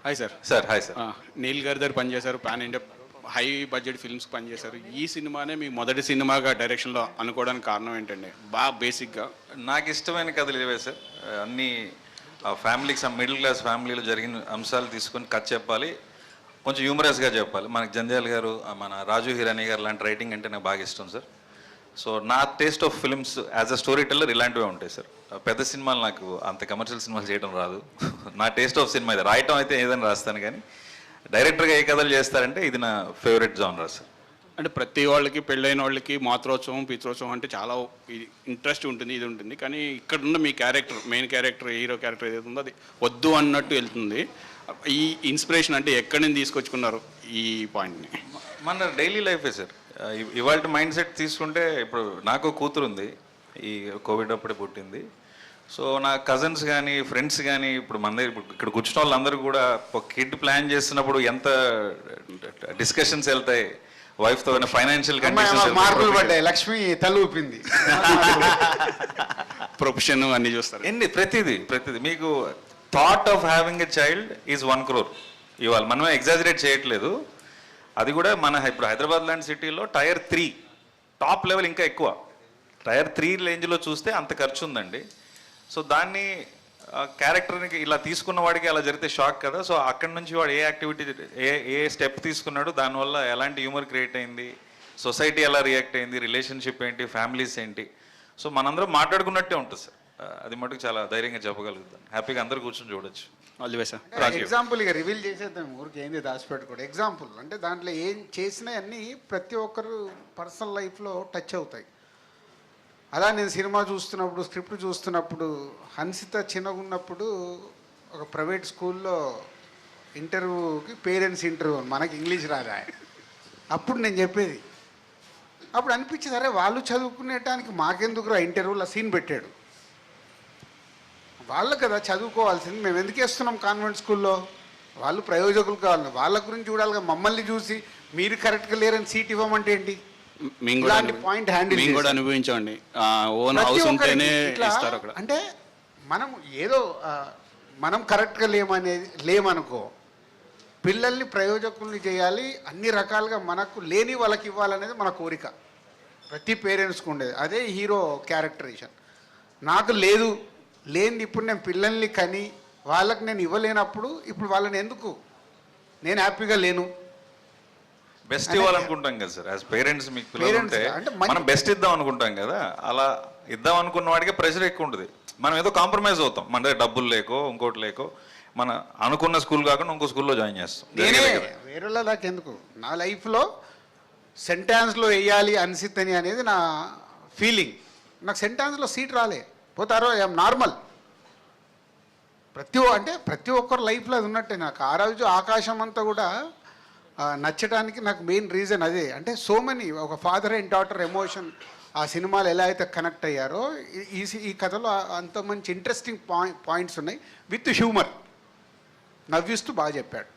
Hi sir. Sir hi sir. Neel గారి దగ్గర పనిచేశారు, pan India high budget films పనిచేశారు. ఈ సినిమానే మీ మొదటి సినిమాగా డైరెక్షన్లో అనుకోవడానికి కారణం ఏంటండి? బాగా బేసిక్గా నాకు ఇష్టమైన కథలు ఇవే సార్. అన్నీ ఫ్యామిలీకి మిడిల్ క్లాస్ ఫ్యామిలీలో జరిగిన అంశాలు తీసుకొని కథ చెప్పాలి, కొంచెం హ్యూమరస్గా చెప్పాలి. మనకి జంధ్యాల గారు, మన రాజు హిరానీ గారు లాంటి రైటింగ్ అంటే నాకు బాగా ఇష్టం సార్. సో నా taste of films as a story teller ఇలాంటివే ఉంటాయి సార్. పెద్ద సినిమాలు నాకు అంత కమర్షియల్ సినిమాలు చేయడం రాదు. నా టేస్ట్ ఆఫ్ సినిమా ఇది. రాయటం అయితే ఏదైనా రాస్తాను, కానీ డైరెక్టర్గా ఏ కథలు చేస్తారంటే ఇది నా ఫేవరెట్ జానర్ సార్. అంటే ప్రతి వాళ్ళకి, పెళ్ళైన వాళ్ళకి మాతృోత్సవం, పితృోత్సవం అంటే చాలా ఇంట్రెస్ట్ ఉంటుంది, ఇది ఉంటుంది. కానీ ఇక్కడ ఉన్న మీ character, main character, hero character ఏదైతే ఉందో అది వద్దు అన్నట్టు వెళ్తుంది. ఈ ఇన్స్పిరేషన్ అంటే ఎక్కడి నుంచి తీసుకొచ్చుకున్నారు ఈ పాయింట్ని? మన డైలీ లైఫే సార్. ఇవాళ మైండ్ సెట్ తీసుకుంటే, ఇప్పుడు నాకు కూతురు ఉంది, ఈ కోవిడ్ అప్పుడే పుట్టింది. సో నా కజిన్స్ కానీ ఫ్రెండ్స్ కానీ ఇప్పుడు మన దగ్గర ఇక్కడ కూర్చున్న వాళ్ళందరూ కూడా ఒక కిడ్ ప్లాన్ చేస్తున్నప్పుడు ఎంత డిస్కషన్స్ వెళ్తాయి వైఫ్తో, ఫైనాన్షియల్ కండిషన్స్, మార్పులు పడ్డాయి, లక్ష్మి తల ఊపింది, ప్రొఫెషన్ అన్ని చూస్తారు. ప్రతిదీ మీకు thought of having a child is 1 crore. ఇవాళ మనమే ఎగ్జాజరేట్ చేయట్లేదు. అది కూడా మన ఇప్పుడు హైదరాబాద్ లాంటి సిటీలో టైర్ 3 టాప్ లెవెల్ ఇంకా ఎక్కువ. టైర్ 3 రేంజ్లో చూస్తే అంత ఖర్చు ఉందండి. సో దాన్ని క్యారెక్టర్కి ఇలా తీసుకున్న వాడికి అలా జరిగితే షాక్ కదా. సో అక్కడి నుంచి వాడు ఏ యాక్టివిటీ, ఏ స్టెప్ తీసుకున్నాడు, దానివల్ల ఎలాంటి హ్యూమర్ క్రియేట్ అయింది, సొసైటీ ఎలా రియాక్ట్ అయింది, రిలేషన్షిప్ ఏంటి, ఫ్యామిలీస్ ఏంటి. సో మనందరం మాట్లాడుకున్నట్టే ఉంటుంది సార్. అది మటుకు చాలా ధైర్యంగా చెప్పగలుగుతాను. హ్యాపీగా అందరూ కూర్చొని చూడొచ్చు. ఎగ్జాంపుల్ ఇక రివీల్ చేసేద్దాం, ఊరికి ఏంది దాచిపెట్టుకోడు. ఎగ్జాంపుల్ అంటే దాంట్లో ఏం చేసినా అన్నీ ప్రతి ఒక్కరు పర్సనల్ లైఫ్లో టచ్ అవుతాయి. అలా నేను సినిమా చూస్తున్నప్పుడు, స్క్రిప్ట్ చూస్తున్నప్పుడు, హన్సిత చిన్నగా ఉన్నప్పుడు ఒక ప్రైవేట్ స్కూల్లో ఇంటర్వ్యూకి, పేరెంట్స్ ఇంటర్వ్యూ, మనకి ఇంగ్లీష్ రాదా. అప్పుడు నేను చెప్పేది, అప్పుడు అనిపించింది, అరే వాళ్ళు చదువుకునేటానికి మాకెందుకురా ఇంటర్వ్యూలో సీన్ పెట్టాడు, వాళ్ళు కదా చదువుకోవాల్సింది, మేము ఎందుకు వేస్తున్నాం కాన్వెంట్ స్కూల్లో, వాళ్ళు ప్రయోజకులు కావాలి, వాళ్ళ గురించి చూడాలిగా. మమ్మల్ని చూసి మీరు కరెక్ట్గా లేరని సీట్ ఇవ్వమంటే ఏంటి? పాయింట్ హ్యాండిల్ కూడా అనుభవించండి. ఓన్ హౌస్ ఉంటేనే ఇస్తారు అక్కడ. అంటే మనం ఏదో మనం కరెక్ట్గా లేమనుకో, పిల్లల్ని ప్రయోజకుల్ని చేయాలి, అన్ని రకాలుగా మనకు లేని వాళ్ళకి ఇవ్వాలనేది మన కోరిక, ప్రతి పేరెంట్స్కి ఉండేది. అదే హీరో క్యారెక్టరేషన్. నాకు లేనిది ఇప్పుడు నేను పిల్లల్ని కని వాళ్ళకి నేను ఇవ్వలేనప్పుడు ఇప్పుడు వాళ్ళని ఎందుకు, నేను హ్యాపీగా లేను. బెస్ట్ ఇవ్వాలనుకుంటాం కదా సార్. యాజ్ పేరెంట్స్ మీకు పిల్లలు ఉంటే మనం బెస్ట్ ఇద్దాం అనుకుంటాం కదా. అలా ఇద్దాం అనుకున్న వాడికి ప్రెషర్ ఎక్కువ ఉంటుంది. మనం ఏదో కాంప్రమైజ్ అవుతాం, మన దగ్గర డబ్బులు లేకో ఇంకోటి లేకో, మన అనుకున్న స్కూల్ కాకుండా ఇంకో స్కూల్లో జాయిన్ చేస్తాం. వేరే దాకా ఎందుకు, నా లైఫ్లో సెంటాన్స్లో వేయాలి హన్సిత్ అని అనేది నా ఫీలింగ్. నాకు సెంటాన్స్లో సీట్ రాలే, పోతారో ఐఎమ్ నార్మల్. ప్రతి ఒక్కరు లైఫ్లో అది ఉన్నట్టే. నాకు ఆ రోజు ఆకాశం అంతా కూడా నచ్చడానికి నాకు మెయిన్ రీజన్ అదే. అంటే సో మెనీ, ఒక ఫాదర్ అండ్ డాటర్ ఎమోషన్ ఆ సినిమాలు ఎలా అయితే కనెక్ట్ అయ్యారో ఈ కథలో అంత మంచి ఇంట్రెస్టింగ్ పాయింట్స్ ఉన్నాయి, విత్ హ్యూమర్, నవ్విస్తూ బాగా చెప్పాడు.